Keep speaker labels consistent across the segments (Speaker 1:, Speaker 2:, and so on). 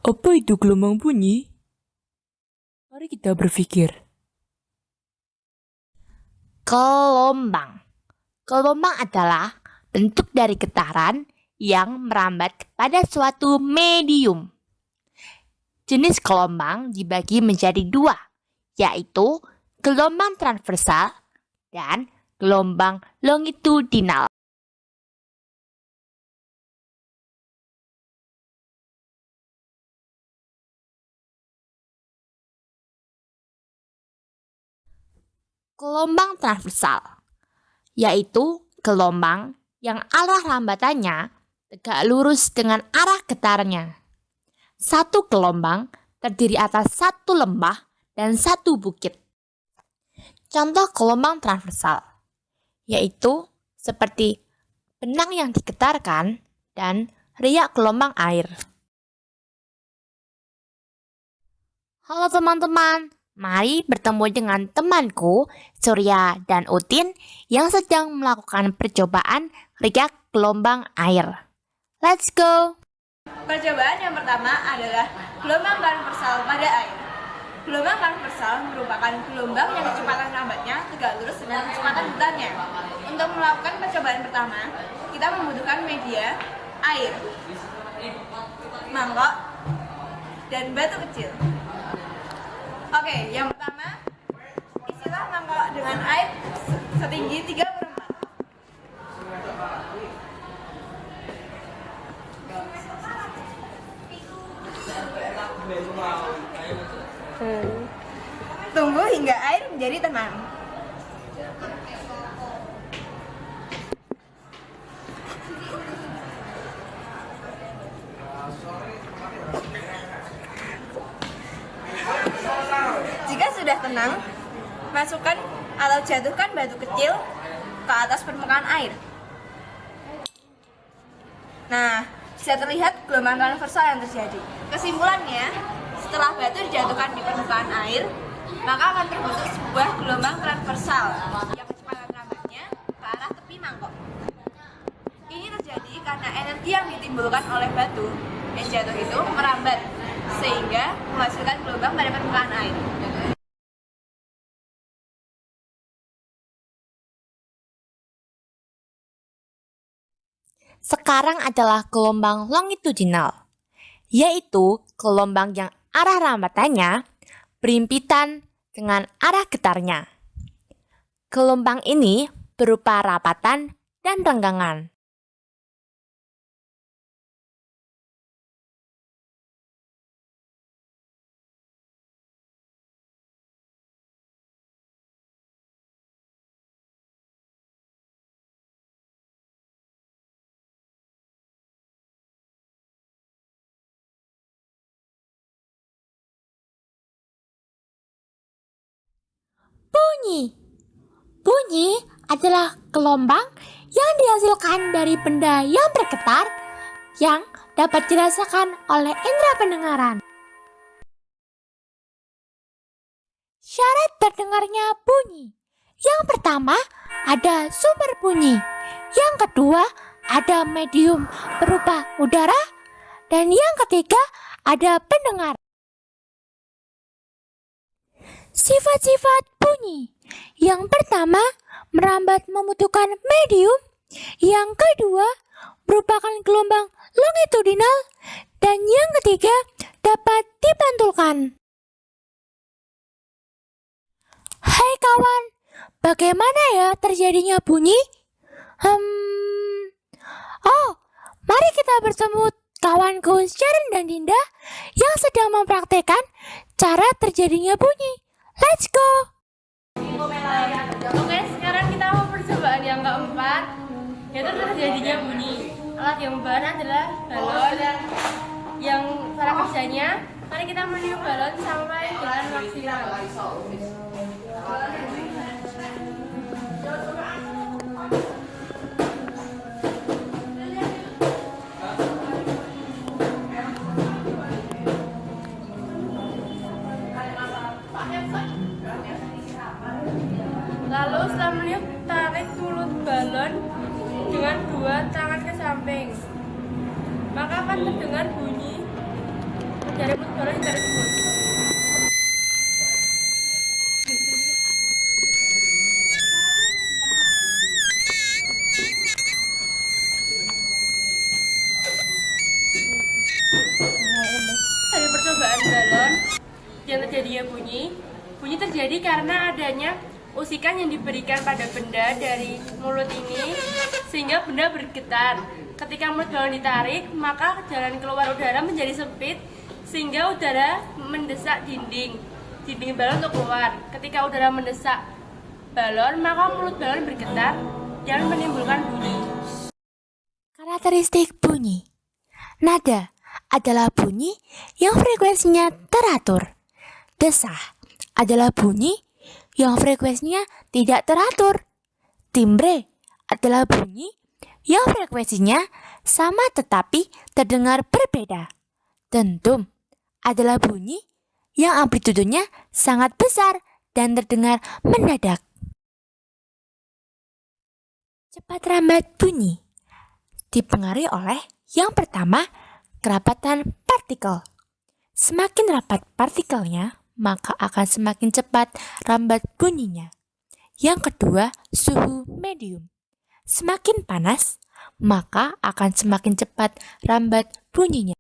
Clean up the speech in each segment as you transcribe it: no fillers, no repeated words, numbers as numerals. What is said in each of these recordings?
Speaker 1: Apa itu gelombang bunyi? Mari kita berpikir.
Speaker 2: Gelombang. Gelombang adalah bentuk dari getaran yang merambat pada suatu medium. Jenis gelombang dibagi menjadi dua, yaitu gelombang transversal dan gelombang longitudinal. Gelombang transversal, yaitu gelombang yang arah rambatannya tegak lurus dengan arah getarannya. Satu gelombang terdiri atas satu lembah dan satu bukit. Contoh gelombang transversal, yaitu seperti benang yang digetarkan dan riak gelombang air. Halo teman-teman, mari bertemu dengan temanku Surya dan Utin yang sedang melakukan percobaan riak gelombang air. Let's go!
Speaker 3: Percobaan yang pertama adalah gelombang transversal pada air. Gelombang transversal merupakan gelombang yang kecepatan rambatnya tegak lurus dengan kecepatan getarnya. Untuk melakukan percobaan pertama, kita membutuhkan media, air, mangkok, dan batu kecil. Oke, yang pertama, isilah mangkok dengan air setinggi 3/4. Tunggu hingga air menjadi tenang. Jika sudah tenang, masukkan atau jatuhkan batu kecil ke atas permukaan air. Nah, bisa terlihat gelombang transversal yang terjadi. Kesimpulannya, setelah batu dijatuhkan di permukaan air, maka akan terbentuk sebuah gelombang transversal yang kecepatan rambatnya ke arah tepi mangkok. Ini terjadi karena energi yang ditimbulkan oleh batu yang jatuh itu merambat, sehingga menghasilkan gelombang pada permukaan air.
Speaker 2: Sekarang adalah gelombang longitudinal, yaitu gelombang yang arah rambatannya berhimpitan dengan arah getarnya. Gelombang ini berupa rapatan dan renggangan. Bunyi. Bunyi adalah gelombang yang dihasilkan dari benda yang bergetar yang dapat dirasakan oleh indera pendengaran. Syarat terdengarnya bunyi. Yang pertama ada sumber bunyi. Yang kedua ada medium berupa udara. Dan yang ketiga ada pendengar. Sifat-sifat bunyi. Yang pertama, merambat membutuhkan medium. Yang kedua, merupakan gelombang longitudinal. Dan yang ketiga, dapat dipantulkan. Hai kawan, bagaimana ya terjadinya bunyi? Mari kita bertemu kawanku Sharon dan Dinda yang sedang mempraktekkan cara terjadinya bunyi. Let's go!
Speaker 3: Oke, sekarang kita mau percobaan yang keempat, yaitu terjadinya bunyi. Alat yang membahan adalah balon. Yang cara kerjanya, mari kita meniup balon sampai dengan maksimal. Lalu setelah meniup, tarik mulut balon dengan dua tangan ke samping. Maka akan terdengar bunyi
Speaker 1: dari mulut balon yang tersebut. Dari percobaan balon yang terjadinya bunyi terjadi karena adanya usikan yang diberikan pada benda dari mulut ini sehingga benda bergetar. Ketika mulut balon ditarik, maka jalan keluar udara menjadi sempit sehingga udara mendesak dinding balon untuk keluar. Ketika udara mendesak balon, maka mulut balon bergetar dan menimbulkan bunyi.
Speaker 2: Karakteristik bunyi. Nada adalah bunyi yang frekuensinya teratur. Desah adalah bunyi yang frekuensinya tidak teratur. Timbre adalah bunyi yang frekuensinya sama tetapi terdengar berbeda. Dentum adalah bunyi yang amplitudenya sangat besar dan terdengar mendadak. Cepat rambat bunyi dipengaruhi oleh yang pertama, kerapatan partikel. Semakin rapat partikelnya, maka akan semakin cepat rambat bunyinya. Yang kedua, suhu medium. Semakin panas, maka akan semakin cepat rambat bunyinya.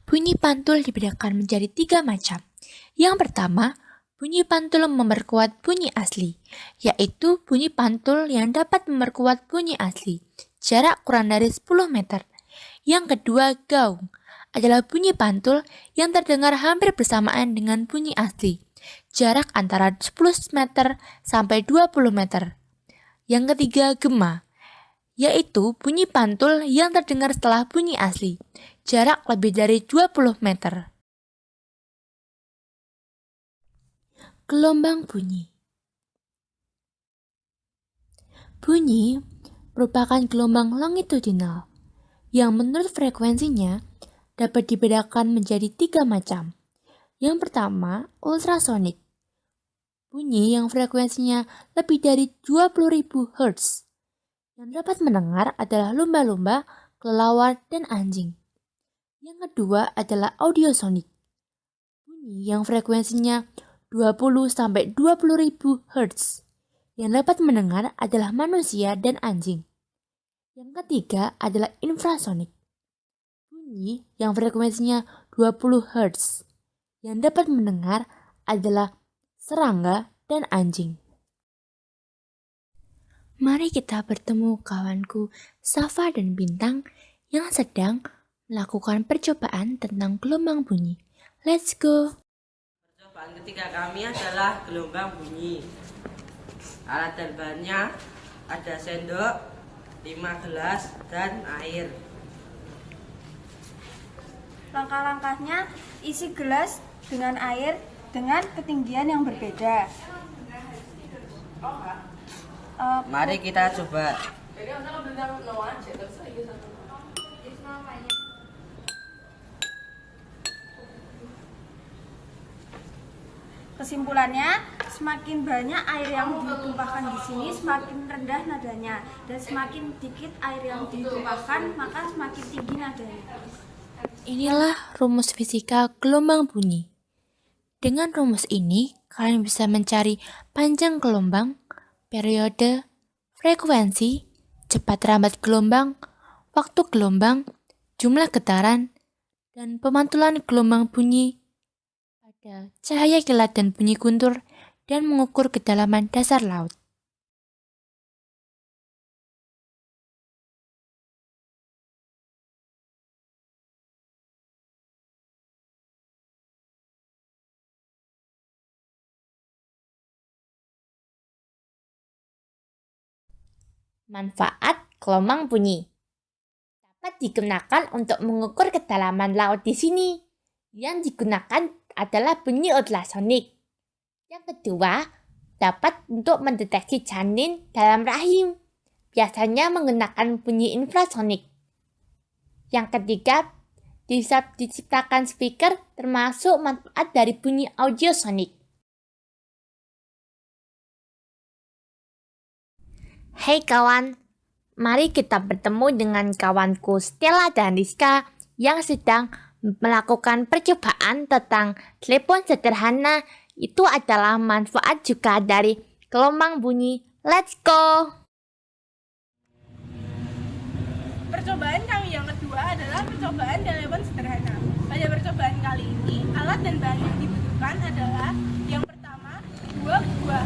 Speaker 2: Bunyi pantul dibedakan menjadi 3 macam. Yang pertama, bunyi pantul memperkuat bunyi asli, yaitu bunyi pantul yang dapat memperkuat bunyi asli, jarak kurang dari 10 meter. Yang kedua, gaung adalah bunyi pantul yang terdengar hampir bersamaan dengan bunyi asli, jarak antara 10 meter sampai 20 meter. Yang ketiga, gema, yaitu bunyi pantul yang terdengar setelah bunyi asli, jarak lebih dari 20 meter. Gelombang bunyi. Bunyi merupakan gelombang longitudinal yang menurut frekuensinya dapat dibedakan menjadi 3 macam. Yang pertama, ultrasonik. Bunyi yang frekuensinya lebih dari 20.000 Hz. Yang dapat mendengar adalah lumba-lumba, kelelawar, dan anjing. Yang kedua adalah audiosonik. Bunyi yang frekuensinya 20-20.000 Hz. Yang dapat mendengar adalah manusia dan anjing. Yang ketiga adalah infrasonik. Bunyi yang frekuensinya 20 Hz. Yang dapat mendengar adalah serangga dan anjing. Mari kita bertemu kawanku Safa dan Bintang yang sedang melakukan percobaan tentang gelombang bunyi. Let's go!
Speaker 4: Percobaan ketiga kami adalah gelombang bunyi. Alat dan bahannya ada sendok, 5 gelas, dan air.
Speaker 3: Langkah-langkahnya, isi gelas dengan air dengan ketinggian yang berbeda.
Speaker 4: Mari kita coba.
Speaker 3: Kesimpulannya, semakin banyak air yang ditumpahkan di sini, semakin rendah nadanya, dan semakin dikit air yang ditumpahkan, maka semakin tinggi nadanya.
Speaker 2: Inilah rumus fisika gelombang bunyi. Dengan rumus ini, kalian bisa mencari panjang gelombang, periode, frekuensi, cepat rambat gelombang, waktu gelombang, jumlah getaran, dan pemantulan gelombang bunyi pada cahaya kilat dan bunyi guntur, dan mengukur kedalaman dasar laut. Manfaat gelombang bunyi dapat digunakan untuk mengukur kedalaman laut di sini. Yang digunakan adalah bunyi ultrasonik. Yang kedua, dapat untuk mendeteksi janin dalam rahim. Biasanya menggunakan bunyi infrasonik. Yang ketiga, bisa diciptakan speaker termasuk manfaat dari bunyi audiosonik. Hai kawan, mari kita bertemu dengan kawanku Stella dan Rizka yang sedang melakukan percobaan tentang telepon sederhana itu adalah manfaat juga dari gelombang bunyi. Let's go!
Speaker 1: Percobaan kami yang kedua adalah percobaan telepon sederhana. Pada percobaan kali ini, alat dan bahan yang dibutuhkan adalah yang pertama, 2 buah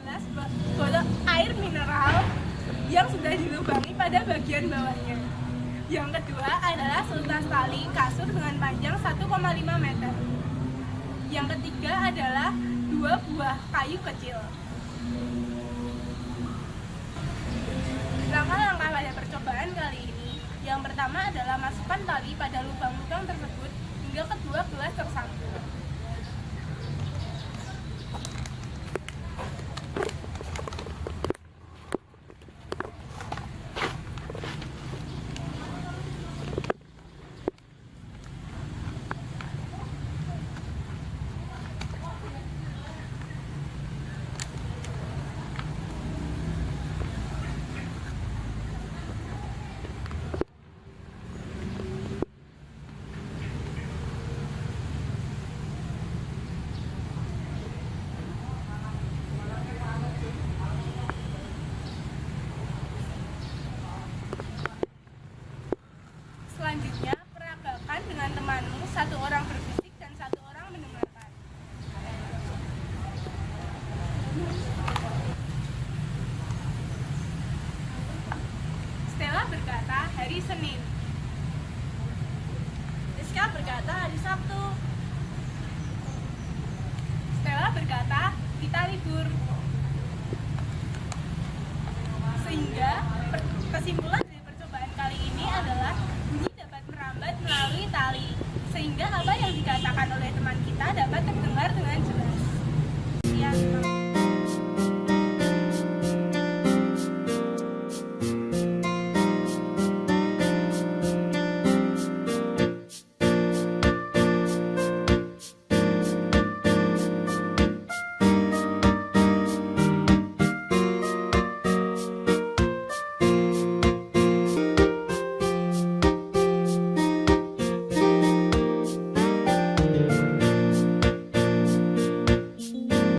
Speaker 1: gelas botol air mineral yang sudah dilubangi pada bagian bawahnya. Yang kedua adalah seutas tali kasur dengan panjang 1,5 meter. Yang ketiga adalah 2 buah kayu kecil. Langkah-langkah pada percobaan kali ini, yang pertama adalah masukkan tali pada lubang-lubang tersebut hingga kedua gelas tersambung. Selanjutnya, peragakan dengan temanmu, 1 orang berbisik dan 1 orang mendengarkan. Stella berkata, hari Senin. Rizka berkata, hari Sabtu. Stella berkata, kita libur. Sehingga kesimpulan dari percobaan kali ini adalah bunyi dapat merambat melalui tali. Sehingga apa yang dikatakan oleh